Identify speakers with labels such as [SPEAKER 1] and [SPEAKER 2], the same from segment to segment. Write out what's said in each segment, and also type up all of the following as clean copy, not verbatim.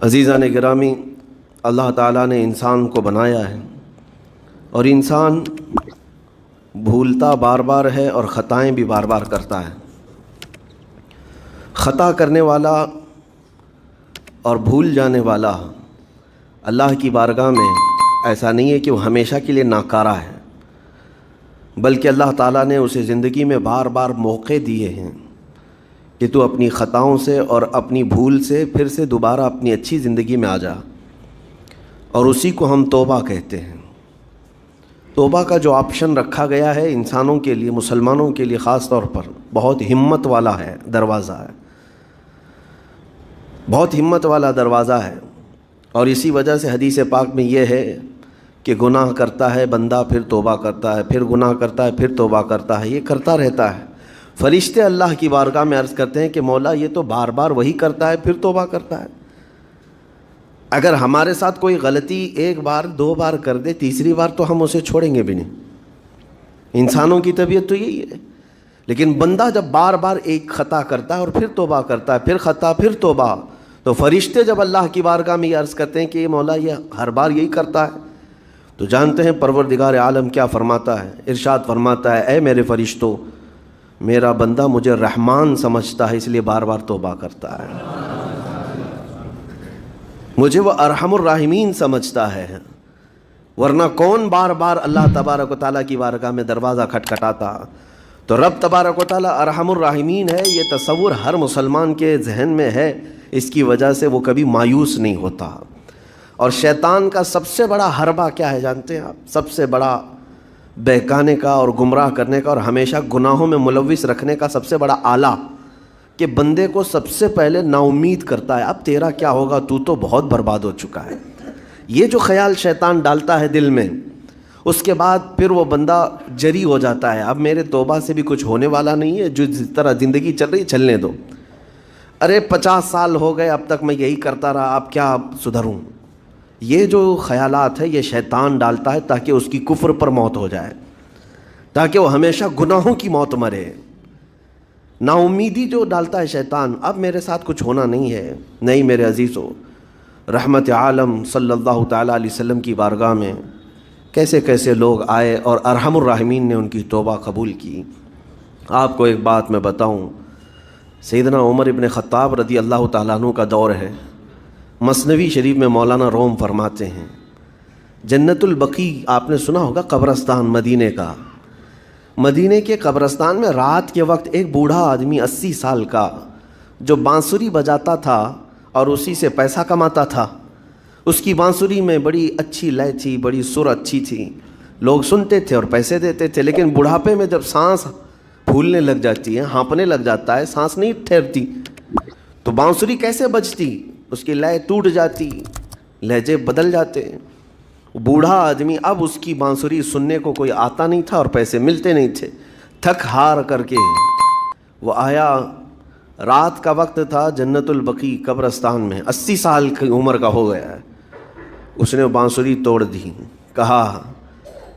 [SPEAKER 1] عزیزان گرامی، اللہ تعالیٰ نے انسان کو بنایا ہے اور انسان بھولتا بار بار ہے اور خطائیں بھی بار بار کرتا ہے۔ خطا کرنے والا اور بھول جانے والا اللہ کی بارگاہ میں ایسا نہیں ہے کہ وہ ہمیشہ کے لیے ناکارہ ہے، بلکہ اللہ تعالیٰ نے اسے زندگی میں بار بار موقع دیے ہیں کہ تو اپنی خطاؤں سے اور اپنی بھول سے پھر سے دوبارہ اپنی اچھی زندگی میں آ جا، اور اسی کو ہم توبہ کہتے ہیں۔ توبہ کا جو آپشن رکھا گیا ہے انسانوں کے لیے، مسلمانوں کے لیے خاص طور پر، بہت ہمت والا ہے دروازہ ہے، بہت ہمت والا دروازہ ہے۔ اور اسی وجہ سے حدیث پاک میں یہ ہے کہ گناہ کرتا ہے بندہ، پھر توبہ کرتا ہے، پھر گناہ کرتا ہے، پھر توبہ کرتا ہے، یہ کرتا رہتا ہے۔ فرشتے اللہ کی بارگاہ میں عرض کرتے ہیں کہ مولا یہ تو بار بار وہی کرتا ہے، پھر توبہ کرتا ہے۔ اگر ہمارے ساتھ کوئی غلطی ایک بار دو بار کر دے، تیسری بار تو ہم اسے چھوڑیں گے بھی نہیں۔ انسانوں کی طبیعت تو یہی ہے، لیکن بندہ جب بار بار ایک خطا کرتا ہے اور پھر توبہ کرتا ہے، پھر خطا پھر توبہ، تو فرشتے جب اللہ کی بارگاہ میں یہ عرض کرتے ہیں کہ یہ مولا یہ ہر بار یہی کرتا ہے، تو جانتے ہیں پروردگار عالم کیا فرماتا ہے؟ ارشاد فرماتا ہے، اے میرے فرشتوں، میرا بندہ مجھے رحمان سمجھتا ہے اس لیے بار بار توبہ کرتا ہے، مجھے وہ ارحم الراحمین سمجھتا ہے، ورنہ کون بار بار اللہ تبارک و تعالیٰ کی بارگاہ میں دروازہ کھٹکھٹاتا؟ تو رب تبارک و تعالیٰ ارحم الراحمین ہے، یہ تصور ہر مسلمان کے ذہن میں ہے، اس کی وجہ سے وہ کبھی مایوس نہیں ہوتا۔ اور شیطان کا سب سے بڑا حربہ کیا ہے جانتے ہیں آپ؟ سب سے بڑا بہکانے کا اور گمراہ کرنے کا اور ہمیشہ گناہوں میں ملوث رکھنے کا سب سے بڑا آلہ کہ بندے کو سب سے پہلے نا امید کرتا ہے، اب تیرا کیا ہوگا، تو بہت برباد ہو چکا ہے۔ یہ جو خیال شیطان ڈالتا ہے دل میں، اس کے بعد پھر وہ بندہ جری ہو جاتا ہے، اب میرے توبہ سے بھی کچھ ہونے والا نہیں ہے، جو جس طرح زندگی چل رہی چلنے دو، ارے 50 سال ہو گئے اب تک میں یہی کرتا رہا، اب کیا سدھروں۔ یہ جو خیالات ہے یہ شیطان ڈالتا ہے تاکہ اس کی کفر پر موت ہو جائے، تاکہ وہ ہمیشہ گناہوں کی موت مرے۔ نا امیدی جو ڈالتا ہے شیطان، اب میرے ساتھ کچھ ہونا نہیں ہے۔ نہیں میرے عزیزو، رحمت عالم صلی اللہ تعالیٰ علیہ وسلم کی بارگاہ میں کیسے کیسے لوگ آئے اور ارحم الراحمین نے ان کی توبہ قبول کی۔ آپ کو ایک بات میں بتاؤں، سیدنا عمر ابن خطاب رضی اللہ تعالیٰ عنہ کا دور ہے۔ مثنوی شریف میں مولانا روم فرماتے ہیں، جنت البقیع آپ نے سنا ہوگا، قبرستان مدینے کا، مدینے کے قبرستان میں رات کے وقت ایک بوڑھا آدمی 80 سال کا جو بانسری بجاتا تھا اور اسی سے پیسہ کماتا تھا، اس کی بانسری میں بڑی اچھی لے تھی، بڑی سر اچھی تھی، لوگ سنتے تھے اور پیسے دیتے تھے، لیکن بڑھاپے میں جب سانس پھولنے لگ جاتی ہے، ہانپنے لگ جاتا ہے، سانس نہیں ٹھہرتی، تو بانسری کیسے بجتی؟ اس کی لے ٹوٹ جاتی، لہجے بدل جاتے۔ بوڑھا آدمی، اب اس کی بانسری سننے کو کوئی آتا نہیں تھا اور پیسے ملتے نہیں تھے، تھک ہار کر کے وہ آیا، رات کا وقت تھا، جنت البقیع قبرستان میں، 80 سال کی عمر کا ہو گیا ہے، اس نے بانسری توڑ دی، کہا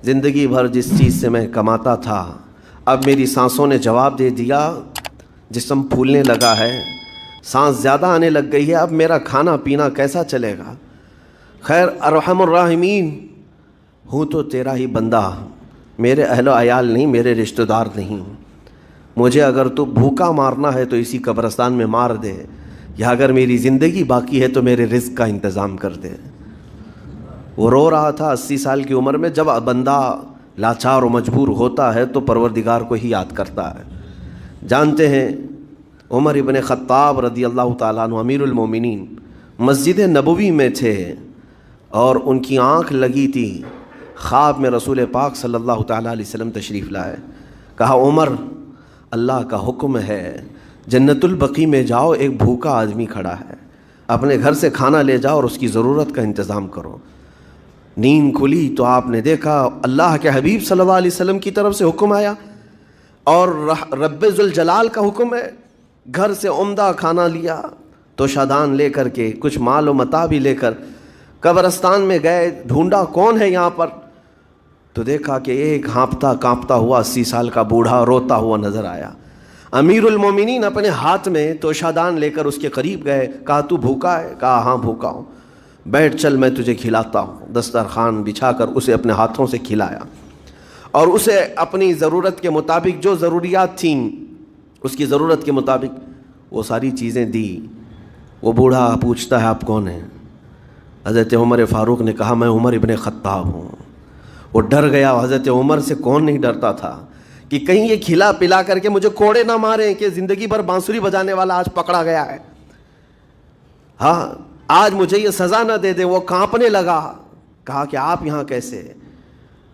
[SPEAKER 1] زندگی بھر جس چیز سے میں کماتا تھا اب میری سانسوں نے جواب دے دیا، جسم پھولنے لگا ہے، سانس زیادہ آنے لگ گئی ہے، اب میرا کھانا پینا کیسا چلے گا؟ خیر ارحم الراحمین ہوں تو تیرا ہی بندہ، میرے اہل و عیال نہیں، میرے رشتہ دار نہیں، مجھے اگر تو بھوکا مارنا ہے تو اسی قبرستان میں مار دے، یا اگر میری زندگی باقی ہے تو میرے رزق کا انتظام کر دے۔ وہ رو رہا تھا 80 سال کی عمر میں۔ جب بندہ لاچار و مجبور ہوتا ہے تو پروردگار کو ہی یاد کرتا ہے۔ جانتے ہیں عمر ابن خطاب رضی اللہ تعالیٰ عنہ امیر المومنین مسجد نبوی میں تھے اور ان کی آنکھ لگی تھی، خواب میں رسول پاک صلی اللہ تعالیٰ علیہ وسلم تشریف لائے، کہا عمر اللہ کا حکم ہے جنت البقیع میں جاؤ، ایک بھوکا آدمی کھڑا ہے، اپنے گھر سے کھانا لے جاؤ اور اس کی ضرورت کا انتظام کرو۔ نیند کھلی تو آپ نے دیکھا اللہ کے حبیب صلی اللہ علیہ وسلم کی طرف سے حکم آیا اور رب ذوالجلال کا حکم ہے، گھر سے عمدہ کھانا لیا تو شادان لے کر کے کچھ مال و متاع بھی لے کر قبرستان میں گئے، ڈھونڈا کون ہے یہاں پر، تو دیکھا کہ ایک ہانپتا کانپتا ہوا 80 سال کا بوڑھا روتا ہوا نظر آیا۔ امیر المومنین اپنے ہاتھ میں توشادان لے کر اس کے قریب گئے. کہا تو بھوکا ہے؟ کہا ہاں بھوکا ہوں. بیٹھ چل میں تجھے کھلاتا ہوں. دسترخوان بچھا کر اسے اپنے ہاتھوں سے کھلایا اور اسے اپنی ضرورت کے مطابق جو ضروریات تھیں اس کی ضرورت کے مطابق وہ ساری چیزیں دی. وہ بوڑھا پوچھتا ہے آپ کون ہیں؟ حضرت عمر فاروق نے کہا میں عمر ابن خطاب ہوں. وہ ڈر گیا. حضرت عمر سے کون نہیں ڈرتا تھا کہ کہیں یہ کھلا پلا کر کے مجھے کوڑے نہ ماریں کہ زندگی بھر بانسری بجانے والا آج پکڑا گیا ہے, ہاں آج مجھے یہ سزا نہ دے دے. وہ کانپنے لگا. کہا کہ آپ یہاں کیسے؟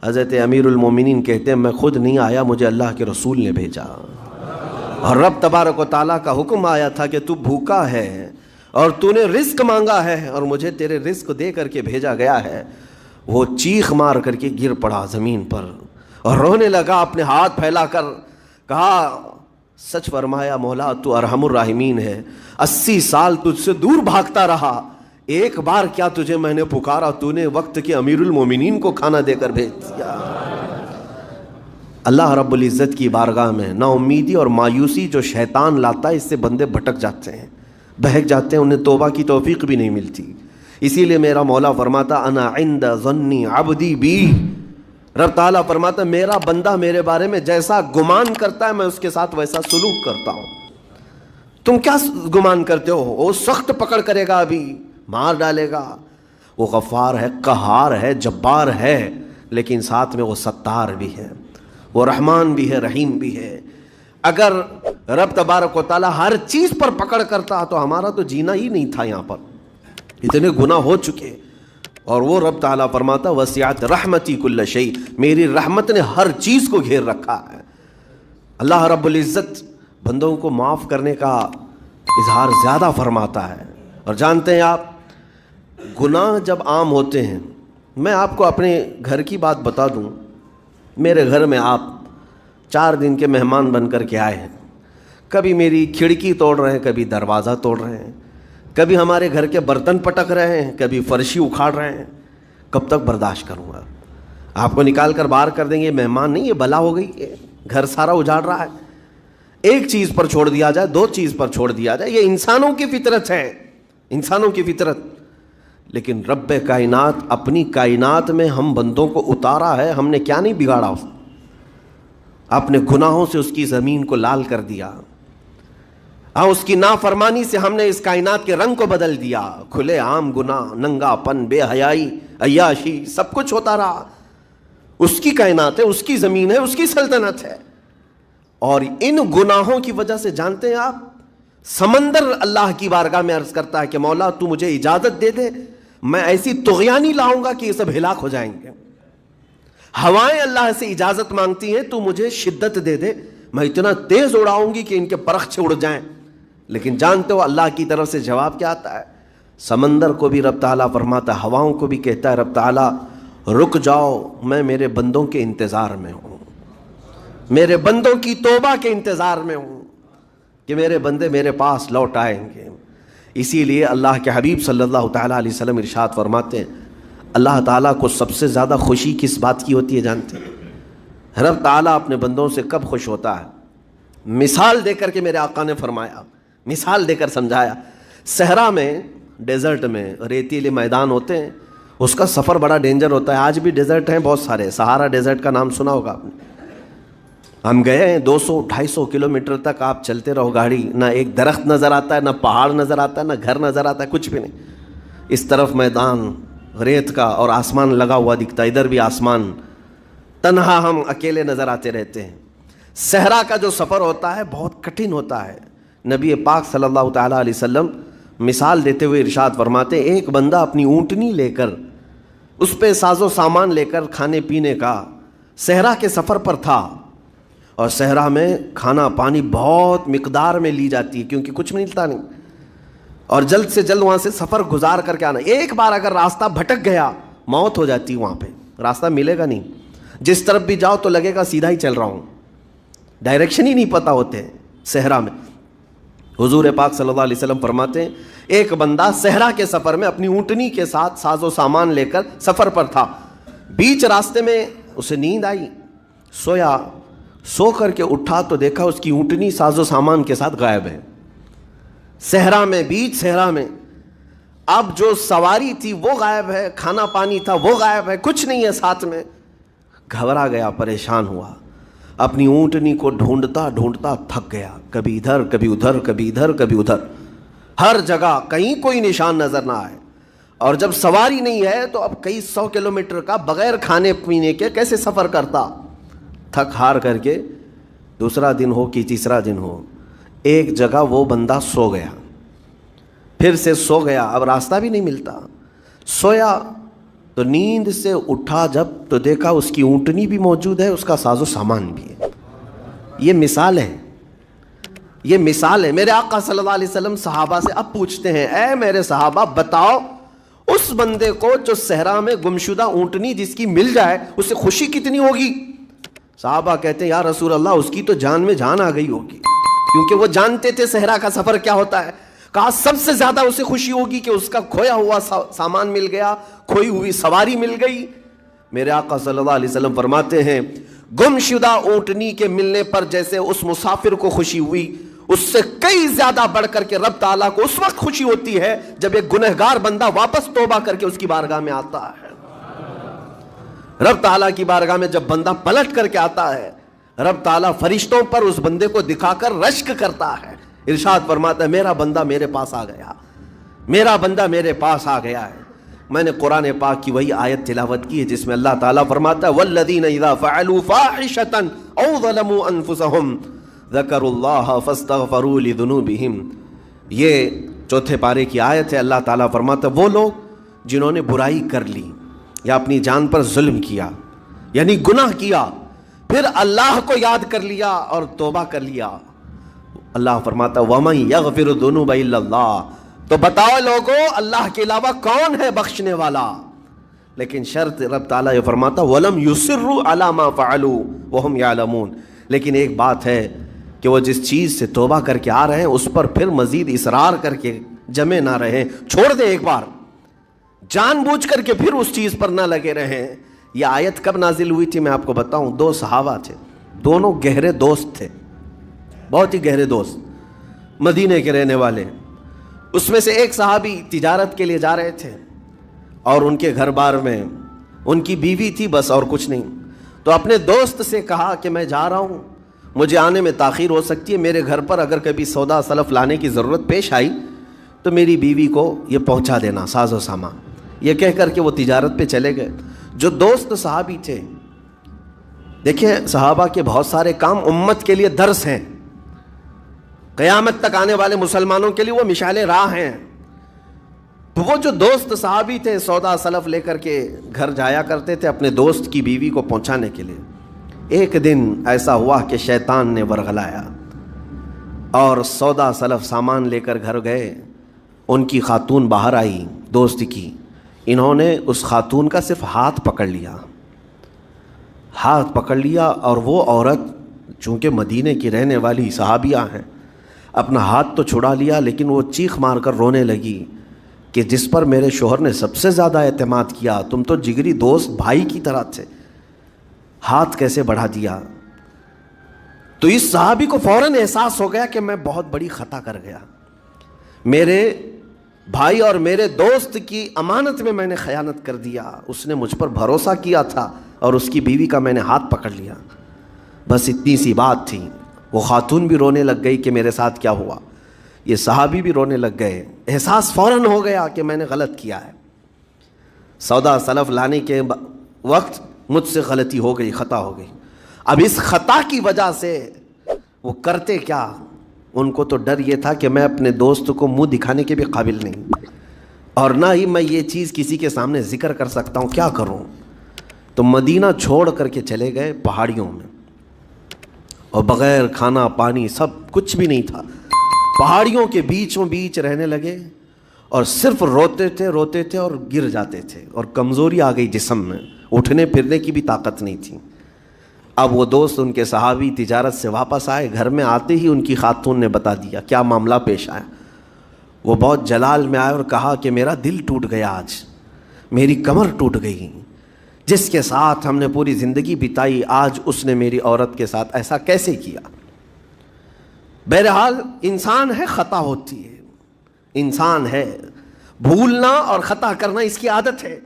[SPEAKER 1] حضرت امیر المومنین کہتے ہیں میں خود نہیں آیا, مجھے اللہ کے رسول نے بھیجا, اور رب تبارک و تعالیٰ کا حکم آیا تھا کہ تو بھوکا ہے اور تو نے رزق مانگا ہے اور مجھے تیرے رزق دے کر کے بھیجا گیا ہے. وہ چیخ مار کر کے گر پڑا زمین پر اور رونے لگا, اپنے ہاتھ پھیلا کر. کہا سچ فرمایا مولا تو ارحم الراحمین ہے. 80 سال تجھ سے دور بھاگتا رہا, ایک بار کیا تجھے میں نے پکارا, تو نے وقت کے امیر المومنین کو کھانا دے کر بھیج دیا. اللہ رب العزت کی بارگاہ میں نا امیدی اور مایوسی جو شیطان لاتا ہے اس سے بندے بھٹک جاتے ہیں, بہک جاتے ہیں, انہیں توبہ کی توفیق بھی نہیں ملتی. اسی لیے میرا مولا فرماتا انا عند ظنی عبدی بی. رب تعالیٰ فرماتا میرا بندہ میرے بارے میں جیسا گمان کرتا ہے میں اس کے ساتھ ویسا سلوک کرتا ہوں. تم کیا گمان کرتے ہو؟ وہ سخت پکڑ کرے گا, ابھی مار ڈالے گا. وہ غفار ہے, قہار ہے, جبار ہے, لیکن ساتھ میں وہ ستار بھی ہے, وہ رحمان بھی ہے, رحیم بھی ہے. اگر رب تبارک و تعالیٰ ہر چیز پر پکڑ کرتا تو ہمارا تو جینا ہی نہیں تھا. یہاں پر اتنے گناہ ہو چکے. اور وہ رب تعالیٰ فرماتا وسعت رحمتی کل شیء, میری رحمت نے ہر چیز کو گھیر رکھا ہے. اللہ رب العزت بندوں کو معاف کرنے کا اظہار زیادہ فرماتا ہے. اور جانتے ہیں آپ گناہ جب عام ہوتے ہیں, میں آپ کو اپنے گھر کی بات بتا دوں, میرے گھر میں آپ 4 دن کے مہمان بن کر کے آئے ہیں. کبھی میری کھڑکی توڑ رہے ہیں, کبھی دروازہ توڑ رہے ہیں, کبھی ہمارے گھر کے برتن پٹک رہے ہیں, کبھی فرشی اکھاڑ رہے ہیں. کب تک برداشت کروں گا؟ آپ کو نکال کر باہر کر دیں گے. مہمان نہیں, یہ بلا ہو گئی, یہ گھر سارا اجاڑ رہا ہے. ایک چیز پر چھوڑ دیا جائے, 2 چیز پر چھوڑ دیا جائے, یہ انسانوں کی فطرت ہے, انسانوں کی فطرت. لیکن رب کائنات اپنی کائنات میں ہم بندوں کو اتارا ہے, ہم نے کیا نہیں بگاڑا, اپنے گناہوں سے اس کی زمین کو لال کر دیا. ہاں اس کی نافرمانی سے ہم نے اس کائنات کے رنگ کو بدل دیا. کھلے عام گناہ, ننگا پن, بے حیائی, عیاشی, سب کچھ ہوتا رہا. اس کی کائنات ہے, اس کی زمین ہے, اس کی سلطنت ہے. اور ان گناہوں کی وجہ سے جانتے ہیں آپ, سمندر اللہ کی بارگاہ میں عرض کرتا ہے کہ مولا تو مجھے اجازت دے دے, میں ایسی طغیانی لاؤں گا کہ یہ سب ہلاک ہو جائیں گے. ہوائیں اللہ سے اجازت مانگتی ہیں تو مجھے شدت دے دے, میں اتنا تیز اڑاؤں گی کہ ان کے پرخچے اڑ جائیں. لیکن جانتے ہو اللہ کی طرف سے جواب کیا آتا ہے؟ سمندر کو بھی رب تعالیٰ فرماتا ہے, ہواؤں کو بھی کہتا ہے رب تعالیٰ رک جاؤ, میں میرے بندوں کے انتظار میں ہوں, میرے بندوں کی توبہ کے انتظار میں ہوں کہ میرے بندے میرے پاس لوٹ آئیں گے. اسی لیے اللہ کے حبیب صلی اللہ تعالیٰ علیہ وسلم ارشاد فرماتے ہیں اللہ تعالیٰ کو سب سے زیادہ خوشی کس بات کی ہوتی ہے جانتے ہیں؟ رب تعالیٰ اپنے بندوں سے کب خوش ہوتا ہے؟ مثال دے کر کے میرے آقا نے فرمایا, مثال دے کر سمجھایا. صحرا میں, ڈیزرٹ میں ریتیلے میدان ہوتے ہیں, اس کا سفر بڑا ڈینجر ہوتا ہے. آج بھی ڈیزرٹ ہیں بہت سارے, سہارا ڈیزرٹ کا نام سنا ہوگا آپ نے. ہم گئے ہیں 200-250 کلومیٹر تک آپ چلتے رہو گاڑی, نہ ایک درخت نظر آتا ہے, نہ پہاڑ نظر آتا ہے, نہ گھر نظر آتا ہے, کچھ بھی نہیں. اس طرف میدان ریت کا اور آسمان لگا ہوا دکھتا ہے, ادھر بھی آسمان, تنہا ہم اکیلے نظر آتے رہتے ہیں. صحرا کا جو سفر ہوتا ہے بہت کٹھن ہوتا ہے. نبی پاک صلی اللہ تعالیٰ علیہ وسلم مثال دیتے ہوئے ارشاد فرماتے ایک بندہ اپنی اونٹنی لے کر, اس پہ ساز و سامان لے کر کھانے پینے کا صحرا کے سفر پر تھا, اور صحرا میں کھانا پانی بہت مقدار میں لی جاتی ہے کیونکہ کچھ ملتا نہیں, اور جلد سے جلد وہاں سے سفر گزار کر کے آنا. ایک بار اگر راستہ بھٹک گیا موت ہو جاتی, وہاں پہ راستہ ملے گا نہیں. جس طرف بھی جاؤ تو لگے گا سیدھا ہی چل رہا ہوں, ڈائریکشن ہی نہیں پتہ ہوتے ہیں صحرا میں. حضور پاک صلی اللہ علیہ وسلم فرماتے ہیں ایک بندہ صحرا کے سفر میں اپنی اونٹنی کے ساتھ ساز و سامان لے کر سفر پر تھا. بیچ راستے میں اسے نیند آئی, سویا, سو کر کے اٹھا تو دیکھا اس کی اونٹنی ساز و سامان کے ساتھ غائب ہے، صحرا میں، بیچ صحرا میں۔ اب جو سواری تھی وہ غائب ہے، کھانا پانی تھا وہ غائب ہے، کچھ نہیں ہے ساتھ میں۔ گھبرا گیا، پریشان ہوا، اپنی اونٹنی کو ڈھونڈتا ڈھونڈتا تھک گیا، کبھی ادھر کبھی ادھر، کبھی ادھر کبھی ادھر، ہر جگہ کہیں کوئی نشان نظر نہ آئے۔ اور جب سواری نہیں ہے تو اب کئی 100 کلومیٹر کا بغیر کھانے پینے کے کیسے سفر کرتا؟ تھک ہار کر کے دوسرا دن ہو کہ تیسرا دن ہو، ایک جگہ وہ بندہ سو گیا، پھر سے سو گیا، اب راستہ بھی نہیں ملتا۔ سویا تو نیند سے اٹھا جب تو دیکھا اس کی اونٹنی بھی موجود ہے، اس کا ساز و سامان بھی ہے۔ یہ مثال ہے، یہ مثال ہے۔ میرے آقا صلی اللہ علیہ وسلم صحابہ سے اب پوچھتے ہیں، اے میرے صحابہ بتاؤ اس بندے کو جو صحرا میں گمشدہ اونٹنی جس کی مل جائے اسے خوشی کتنی ہوگی؟ صحابہ کہتے ہیں یا رسول اللہ اس کی تو جان میں جان آ گئی ہوگی، کیونکہ وہ جانتے تھے صحرا کا سفر کیا ہوتا ہے۔ کہا سب سے زیادہ اسے خوشی ہوگی کہ اس کا کھویا ہوا سامان مل گیا، کھوئی ہوئی سواری مل گئی۔ میرے آقا صلی اللہ علیہ وسلم فرماتے ہیں گمشدہ اونٹنی کے ملنے پر جیسے اس مسافر کو خوشی ہوئی، اس سے کئی زیادہ بڑھ کر کے رب تعالیٰ کو اس وقت خوشی ہوتی ہے جب ایک گنہگار بندہ واپس توبہ کر کے اس کی بارگاہ میں آتا ہے۔ رب تعالیٰ کی بارگاہ میں جب بندہ پلٹ کر کے آتا ہے، رب تعالیٰ فرشتوں پر اس بندے کو دکھا کر رشک کرتا ہے، ارشاد فرماتا ہے میرا بندہ میرے پاس آ گیا، میرا بندہ میرے پاس آ گیا ہے۔ میں نے قرآن پاک کی وہی آیت تلاوت کی ہے جس میں اللہ تعالیٰ فرماتا ہے والذین اذا فعلوا فاحشۃ او ظلموا انفسهم ذکروا اللہ فاستغفروا لذنوبہم۔ یہ چوتھے پارے کی آیت ہے۔ اللہ تعالیٰ فرماتا ہے وہ لوگ جنہوں نے برائی کر لی یا اپنی جان پر ظلم کیا، یعنی گناہ کیا، پھر اللہ کو یاد کر لیا اور توبہ کر لیا، اللہ فرماتا وَمَن يَغْفِرُ الذُّنُوبَ إِلَّا اللَّهُ، تو بتاؤ لوگوں اللہ کے علاوہ کون ہے بخشنے والا؟ لیکن شرط رب تعالیٰ یہ فرماتا وَلَمْ يُصِرُّوا عَلَى مَا فَعَلُوا وَهُمْ يَعْلَمُونَ، لیکن ایک بات ہے کہ وہ جس چیز سے توبہ کر کے آ رہے ہیں اس پر پھر مزید اصرار کر کے جمے نہ رہیں، چھوڑ دیں ایک بار، جان بوجھ کر کے پھر اس چیز پر نہ لگے رہیں۔ یہ آیت کب نازل ہوئی تھی میں آپ کو بتاؤں، دو صحابہ تھے، دونوں گہرے دوست تھے، بہت ہی گہرے دوست، مدینے کے رہنے والے۔ اس میں سے ایک صحابی تجارت کے لیے جا رہے تھے اور ان کے گھر بار میں ان کی بیوی تھی بس اور کچھ نہیں، تو اپنے دوست سے کہا کہ میں جا رہا ہوں، مجھے آنے میں تاخیر ہو سکتی ہے، میرے گھر پر اگر کبھی سودا سلف لانے کی ضرورت پیش آئی تو میری بیوی کو یہ پہنچا دینا ساز و سامان۔ یہ کہہ کر کے وہ تجارت پہ چلے گئے۔ جو دوست صحابی تھے، دیکھیں صحابہ کے بہت سارے کام امت کے لیے درس ہیں، قیامت تک آنے والے مسلمانوں کے لیے وہ مشعل راہ ہیں۔ تو وہ جو دوست صحابی تھے سودا سلف لے کر کے گھر جایا کرتے تھے اپنے دوست کی بیوی کو پہنچانے کے لیے۔ ایک دن ایسا ہوا کہ شیطان نے ورغلایا اور سودا سلف سامان لے کر گھر گئے۔ ان کی خاتون باہر آئی دوست کی، انہوں نے اس خاتون کا صرف ہاتھ پکڑ لیا، ہاتھ پکڑ لیا، اور وہ عورت چونکہ مدینے کی رہنے والی صحابیہ ہیں، اپنا ہاتھ تو چھڑا لیا لیکن وہ چیخ مار کر رونے لگی کہ جس پر میرے شوہر نے سب سے زیادہ اعتماد کیا، تم تو جگری دوست بھائی کی طرح تھے، ہاتھ کیسے بڑھا دیا؟ تو اس صحابی کو فوراً احساس ہو گیا کہ میں بہت بڑی خطا کر گیا، میرے بھائی اور میرے دوست کی امانت میں نے خیانت کر دیا، اس نے مجھ پر بھروسہ کیا تھا اور اس کی بیوی کا میں نے ہاتھ پکڑ لیا۔ بس اتنی سی بات تھی، وہ خاتون بھی رونے لگ گئی کہ میرے ساتھ کیا ہوا، یہ صحابی بھی رونے لگ گئے، احساس فوراً ہو گیا کہ میں نے غلط کیا ہے، سودا سلف لانے کے وقت مجھ سے غلطی ہو گئی، خطا ہو گئی۔ اب اس خطا کی وجہ سے وہ کرتے کیا، ان کو تو ڈر یہ تھا کہ میں اپنے دوست کو منہ دکھانے کے بھی قابل نہیں اور نہ ہی میں یہ چیز کسی کے سامنے ذکر کر سکتا ہوں، کیا کروں؟ تو مدینہ چھوڑ کر کے چلے گئے پہاڑیوں میں، اور بغیر کھانا پانی سب کچھ بھی نہیں تھا، پہاڑیوں کے بیچوں بیچ رہنے لگے اور صرف روتے تھے اور گر جاتے تھے، اور کمزوری آ گئی جسم میں، اٹھنے پھرنے کی بھی طاقت نہیں تھی۔ اب وہ دوست ان کے صحابی تجارت سے واپس آئے، گھر میں آتے ہی ان کی خاتون نے بتا دیا کیا معاملہ پیش آیا۔ وہ بہت جلال میں آئے اور کہا کہ میرا دل ٹوٹ گیا، آج میری کمر ٹوٹ گئی، جس کے ساتھ ہم نے پوری زندگی بتائی، آج اس نے میری عورت کے ساتھ ایسا کیسے کیا؟ بہرحال انسان ہے، خطا ہوتی ہے، انسان ہے، بھولنا اور خطا کرنا اس کی عادت ہے۔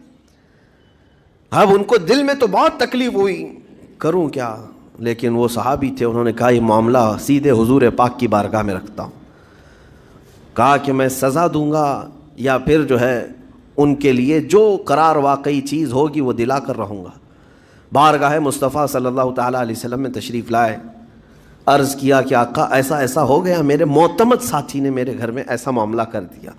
[SPEAKER 1] اب ان کو دل میں تو بہت تکلیف ہوئی، کروں کیا؟ لیکن وہ صحابی تھے، انہوں نے کہا یہ معاملہ سیدھے حضور پاک کی بارگاہ میں رکھتا ہوں۔ کہا کہ میں سزا دوں گا یا پھر جو ہے ان کے لیے جو قرار واقعی چیز ہوگی وہ دلا کر رہوں گا۔ بارگاہ مصطفیٰ صلی اللہ تعالیٰ علیہ وسلم میں تشریف لائے، عرض کیا کہ آقا ایسا ایسا ہو گیا، میرے معتمد ساتھی نے میرے گھر میں ایسا معاملہ کر دیا۔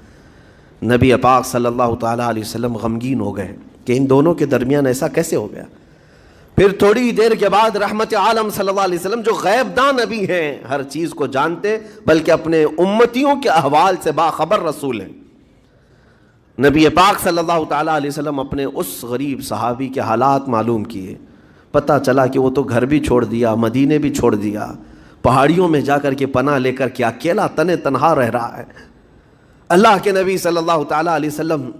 [SPEAKER 1] نبی پاک صلی اللہ تعالیٰ علیہ وسلم غمگین ہو گئے کہ ان دونوں کے درمیان ایسا کیسے ہو گیا۔ پھر تھوڑی دیر کے بعد رحمت عالم صلی اللہ علیہ وسلم جو غیب داں نبی ہیں، ہر چیز کو جانتے بلکہ اپنے امتیوں کے احوال سے باخبر رسول ہیں، نبی پاک صلی اللہ تعالیٰ علیہ وسلم اپنے اس غریب صحابی کے حالات معلوم کیے۔ پتہ چلا کہ وہ تو گھر بھی چھوڑ دیا، مدینے بھی چھوڑ دیا، پہاڑیوں میں جا کر کے پناہ لے کر کے اکیلا تنہا رہ رہا ہے۔ اللہ کے نبی صلی اللہ تعالیٰ علیہ وسلم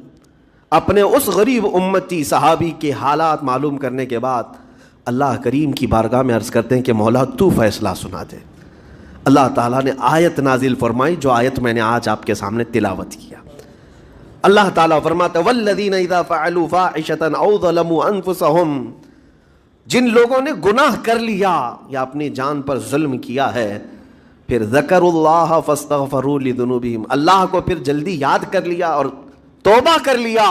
[SPEAKER 1] اپنے اس غریب امتی صحابی کے حالات معلوم کرنے کے بعد اللہ کریم کی بارگاہ میں عرض کرتے ہیں کہ مولا تو فیصلہ سنا دے۔ اللہ تعالیٰ نے آیت نازل فرمائی، جو آیت میں نے آج آپ کے سامنے تلاوت کیا۔ اللہ تعالیٰ فرماتا ہے والذین اذا فعلوا فاحشۃ او ظلموا انفسهم، جن لوگوں نے گناہ کر لیا یا اپنی جان پر ظلم کیا ہے، پھر ذکروا اللہ فاستغفروا لذنوبہم، اللہ کو پھر جلدی یاد کر لیا اور توبہ کر لیا۔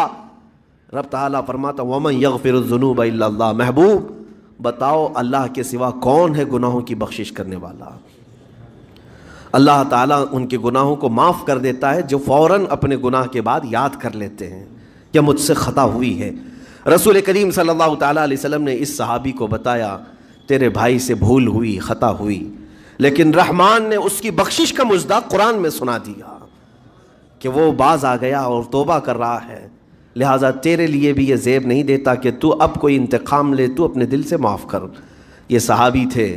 [SPEAKER 1] رب تعالیٰ فرماتا ومن یغفر الذنوب الا اللہ، محبوب بتاؤ اللہ کے سوا کون ہے گناہوں کی بخشش کرنے والا؟ اللہ تعالیٰ ان کے گناہوں کو معاف کر دیتا ہے جو فوراً اپنے گناہ کے بعد یاد کر لیتے ہیں کہ مجھ سے خطا ہوئی ہے۔ رسول کریم صلی اللہ تعالیٰ علیہ وسلم نے اس صحابی کو بتایا تیرے بھائی سے بھول ہوئی، خطا ہوئی، لیکن رحمان نے اس کی بخشش کا مژدہ قرآن میں سنا دیا کہ وہ باز آ گیا اور توبہ کر رہا ہے، لہٰذا تیرے لیے بھی یہ زیب نہیں دیتا کہ تو اب کوئی انتقام لے، تو اپنے دل سے معاف کر۔ یہ صحابی تھے،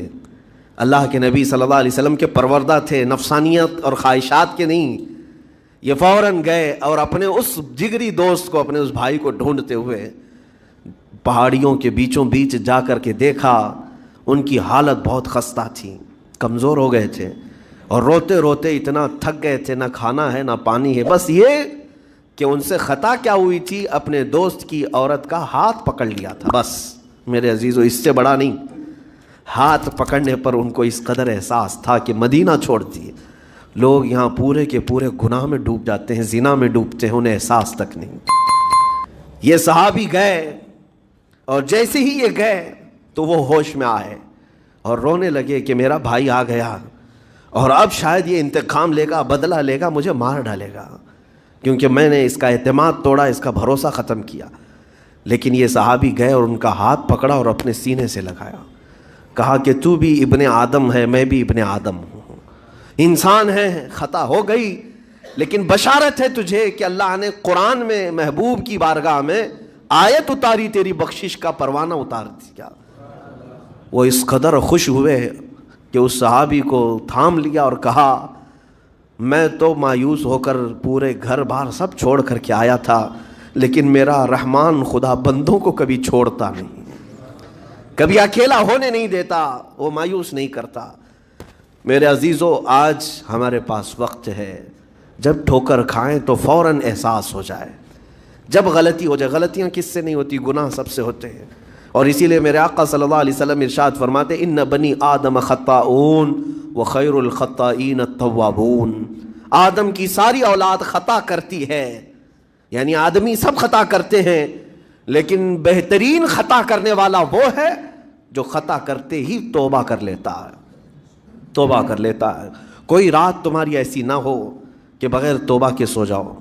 [SPEAKER 1] اللہ کے نبی صلی اللہ علیہ وسلم کے پروردہ تھے، نفسانیت اور خواہشات کے نہیں۔ یہ فوراً گئے اور اپنے اس جگری دوست کو، اپنے اس بھائی کو ڈھونڈتے ہوئے پہاڑیوں کے بیچوں بیچ جا کر کے دیکھا، ان کی حالت بہت خستہ تھی، کمزور ہو گئے تھے اور روتے روتے اتنا تھک گئے تھے، نہ کھانا ہے نہ پانی ہے، بس یہ کہ ان سے خطا کیا ہوئی تھی، اپنے دوست کی عورت کا ہاتھ پکڑ لیا تھا، بس میرے عزیزو اس سے بڑا نہیں۔ ہاتھ پکڑنے پر ان کو اس قدر احساس تھا کہ مدینہ چھوڑ دیے۔ لوگ یہاں پورے کے پورے گناہ میں ڈوب جاتے ہیں، زنا میں ڈوبتے ہیں، انہیں احساس تک نہیں۔ یہ صحابی گئے اور جیسے ہی یہ گئے تو وہ ہوش میں آئے اور رونے لگے کہ میرا بھائی آ گیا اور اب شاید یہ انتقام لے گا، بدلہ لے گا، مجھے مار ڈالے گا، کیونکہ میں نے اس کا اعتماد توڑا، اس کا بھروسہ ختم کیا۔ لیکن یہ صحابی گئے اور ان کا ہاتھ پکڑا اور اپنے سینے سے لگایا، کہا کہ تو بھی ابن آدم ہے، میں بھی ابن آدم ہوں، انسان ہے، خطا ہو گئی، لیکن بشارت ہے تجھے کہ اللہ نے قرآن میں محبوب کی بارگاہ میں آیت اتاری، تیری بخشش کا پروانہ اتار دیا۔ وہ اس قدر خوش ہوئے کہ اس صحابی کو تھام لیا اور کہا میں تو مایوس ہو کر پورے گھر بار سب چھوڑ کر کے آیا تھا، لیکن میرا رحمان خدا بندوں کو کبھی چھوڑتا نہیں، کبھی اکیلا ہونے نہیں دیتا، وہ مایوس نہیں کرتا۔ میرے عزیزو آج ہمارے پاس وقت ہے، جب ٹھوکر کھائیں تو فوراً احساس ہو جائے، جب غلطی ہو جائے، غلطیاں کس سے نہیں ہوتی، گناہ سب سے ہوتے ہیں، اور اسی لیے میرے آقا صلی اللہ علیہ وسلم ارشاد فرماتے ان بنی آدم خطاؤون وخیر الخطائین التوابون، آدم کی ساری اولاد خطا کرتی ہے، یعنی آدمی سب خطا کرتے ہیں، لیکن بہترین خطا کرنے والا وہ ہے جو خطا کرتے ہی توبہ کر لیتا ہے، توبہ کر لیتا ہے۔ کوئی رات تمہاری ایسی نہ ہو کہ بغیر توبہ کے سو جاؤ،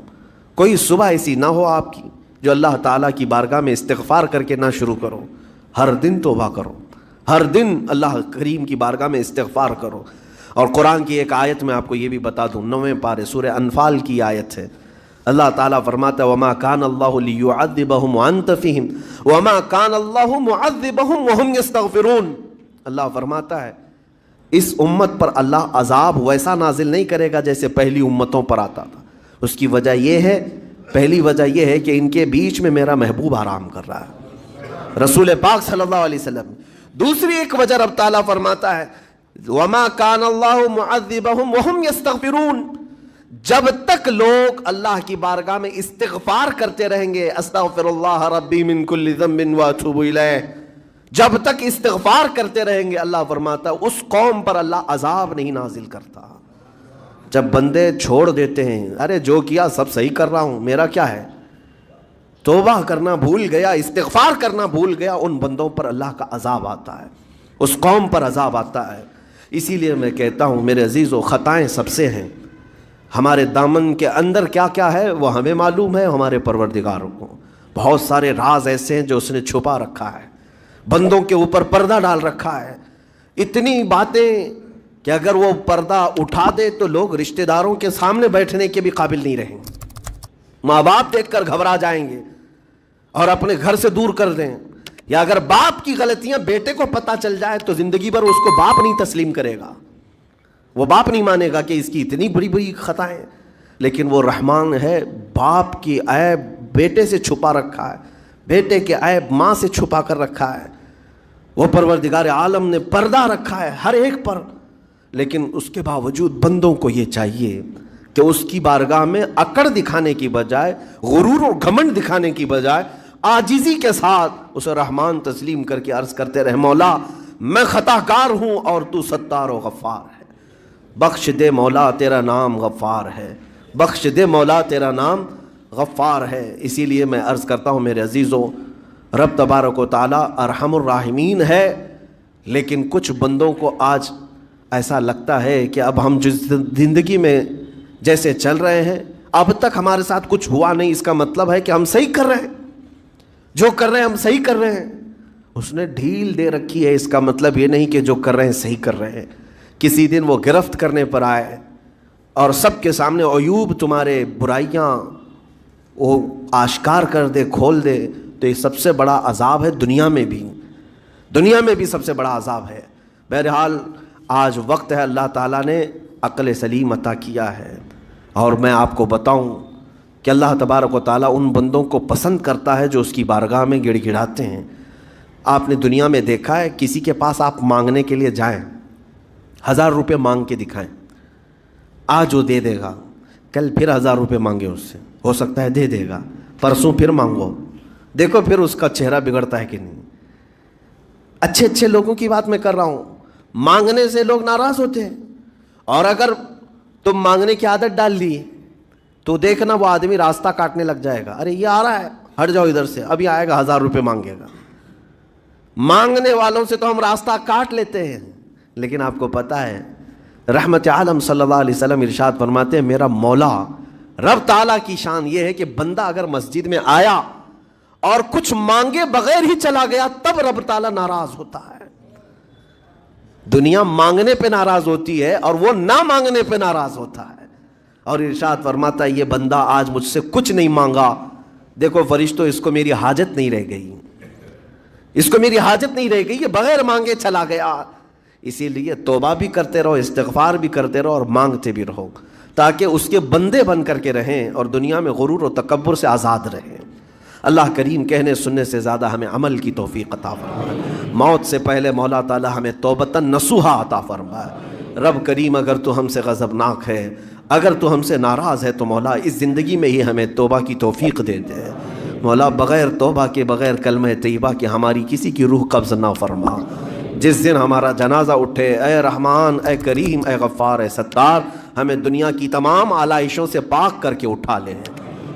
[SPEAKER 1] کوئی صبح ایسی نہ ہو آپ کی جو اللہ تعالیٰ کی بارگاہ میں استغفار کر کے نہ شروع کرو، ہر دن توبہ کرو، ہر دن اللہ کریم کی بارگاہ میں استغفار کرو۔ اور قرآن کی ایک آیت میں آپ کو یہ بھی بتا دوں، 9ویں پارے سورہ انفال کی آیت ہے، اللہ تعالیٰ فرماتا ہے وَمَا كَانَ اللَّهُ لِيُعَذِّبَهُمْ وَأَنْتَ فِيهِمْ وَمَا كَانَ اللَّهُ مُعَذِّبَهُمْ وَهُمْ يَسْتَغْفِرُونَ۔ اللہ فرماتا ہے اس امت پر اللہ عذاب ویسا نازل نہیں کرے گا جیسے پہلی امتوں پر آتا تھا۔ اس کی وجہ یہ ہے، پہلی وجہ یہ ہے کہ ان کے بیچ میں میرا محبوب آرام کر رہا ہے، رسول پاک صلی اللہ علیہ وسلم. دوسری ایک وجہ رب تعالیٰ فرماتا ہے وَمَا كَانَ اللَّهُ مُعَذِّبَهُمْ وَهُمْ يَسْتَغْفِرُونَ. جب تک لوگ اللہ کی بارگاہ میں استغفار کرتے رہیں گے, استغفر اللہ ربی من کل ذنب واتوب الیہ, جب تک استغفار کرتے رہیں گے, اللہ فرماتا ہے اس قوم پر اللہ عذاب نہیں نازل کرتا. جب بندے چھوڑ دیتے ہیں, ارے جو کیا سب صحیح کر رہا ہوں, میرا کیا ہے, توبہ کرنا بھول گیا, استغفار کرنا بھول گیا, ان بندوں پر اللہ کا عذاب آتا ہے, اس قوم پر عذاب آتا ہے. اسی لیے میں کہتا ہوں میرے عزیزو, خطائیں سب سے ہیں. ہمارے دامن کے اندر کیا کیا ہے وہ ہمیں معلوم ہے, ہمارے پروردگار کو. بہت سارے راز ایسے ہیں جو اس نے چھپا رکھا ہے, بندوں کے اوپر پردہ ڈال رکھا ہے. اتنی باتیں کہ اگر وہ پردہ اٹھا دے تو لوگ رشتہ داروں کے سامنے بیٹھنے کے بھی قابل نہیں رہیں گے. ماں باپ دیکھ کر گھبرا جائیں گے اور اپنے گھر سے دور کر دیں. یا اگر باپ کی غلطیاں بیٹے کو پتہ چل جائے تو زندگی بھر اس کو باپ نہیں تسلیم کرے گا, وہ باپ نہیں مانے گا کہ اس کی اتنی بڑی بڑی خطائیں. لیکن وہ رحمان ہے, باپ کی عیب بیٹے سے چھپا رکھا ہے, بیٹے کے عیب ماں سے چھپا کر رکھا ہے. وہ پروردگار عالم نے پردہ رکھا ہے ہر ایک پر. لیکن اس کے باوجود بندوں کو یہ چاہیے کہ اس کی بارگاہ میں اکڑ دکھانے کی بجائے, غرور و گھمنڈ دکھانے کی بجائے عاجزی کے ساتھ اسے رحمان تسلیم کر کے عرض کرتے رہے مولا میں خطا کار ہوں اور تو ستار و غفار ہے, بخش دے مولا تیرا نام غفار ہے, بخش دے مولا تیرا نام غفار ہے. اسی لیے میں عرض کرتا ہوں میرے عزیزو, رب تبارک و تعالی ارحم الراحمین ہے. لیکن کچھ بندوں کو آج ایسا لگتا ہے کہ اب ہم جس زندگی میں جیسے چل رہے ہیں اب تک ہمارے ساتھ کچھ ہوا نہیں, اس کا مطلب ہے کہ ہم صحیح کر رہے ہیں, جو کر رہے ہیں ہم صحیح کر رہے ہیں. اس نے ڈھیل دے رکھی ہے, اس کا مطلب یہ نہیں کہ جو کر رہے ہیں صحیح کر رہے ہیں. کسی دن وہ گرفت کرنے پر آئے اور سب کے سامنے عیوب تمہارے برائیاں وہ آشکار کر دے, کھول دے, تو یہ سب سے بڑا عذاب ہے دنیا میں بھی, دنیا میں بھی سب سے بڑا عذاب ہے. بہرحال آج وقت ہے, اللہ تعالیٰ نے عقل سلیم عطا کیا ہے, اور میں آپ کو بتاؤں کہ اللہ تبارک و تعالیٰ ان بندوں کو پسند کرتا ہے جو اس کی بارگاہ میں گڑ گڑاتے ہیں. آپ نے دنیا میں دیکھا ہے کسی کے پاس آپ مانگنے کے لیے جائیں, 1000 روپے مانگ کے دکھائیں, آج وہ دے دے گا, کل پھر 1000 روپے مانگے اس سے, ہو سکتا ہے دے دے گا, پرسوں پھر مانگو, دیکھو پھر اس کا چہرہ بگڑتا ہے کہ نہیں. اچھے اچھے لوگوں کی بات میں کر رہا ہوں, مانگنے سے لوگ ناراض ہوتے ہیں, اور اگر تم مانگنے کی عادت ڈال لی تو دیکھنا وہ آدمی راستہ کاٹنے لگ جائے گا, ارے یہ آ رہا ہے ہٹ جاؤ ادھر سے, ابھی آئے گا 1000 روپے مانگے گا. مانگنے والوں سے تو ہم راستہ کاٹ لیتے ہیں. لیکن آپ کو پتہ ہے رحمت عالم صلی اللہ علیہ وسلم ارشاد فرماتے ہیں میرا مولا رب تعالیٰ کی شان یہ ہے کہ بندہ اگر مسجد میں آیا اور کچھ مانگے بغیر ہی چلا گیا تب رب تعالیٰ ناراض ہوتا ہے. دنیا مانگنے پہ ناراض ہوتی ہے اور وہ نہ مانگنے پہ ناراض ہوتا ہے. اور ارشاد فرماتا ہے یہ بندہ آج مجھ سے کچھ نہیں مانگا, دیکھو فرشتوں اس کو میری حاجت نہیں رہ گئی, اس کو میری حاجت نہیں رہ گئی, یہ بغیر مانگے چلا گیا. اسی لیے توبہ بھی کرتے رہو, استغفار بھی کرتے رہو, اور مانگتے بھی رہو, تاکہ اس کے بندے بن کر کے رہیں اور دنیا میں غرور و تکبر سے آزاد رہیں. اللہ کریم کہنے سننے سے زیادہ ہمیں عمل کی توفیق عطا فرمائے. موت سے پہلے مولا تعالی ہمیں توبتاً نصوحا عطا فرمائے. رب کریم اگر تو ہم سے غضبناک ہے, اگر تو ہم سے ناراض ہے تو مولا اس زندگی میں ہی ہمیں توبہ کی توفیق دے دے. مولا بغیر توبہ کے, بغیر کلمہ طیبہ کے ہماری کسی کی روح قبض نہ فرما. جس دن ہمارا جنازہ اٹھے اے رحمان, اے کریم, اے غفار, اے ستار, ہمیں دنیا کی تمام آلائشوں سے پاک کر کے اٹھا لے.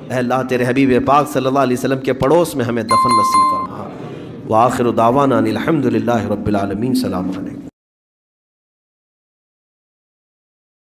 [SPEAKER 1] اے اللہ تیرے حبیب پاک صلی اللہ علیہ وسلم کے پڑوس میں ہمیں دفن نصیب فرما. وآخر دعوانا الحمد للہ رب العالمین. سلام علیکم.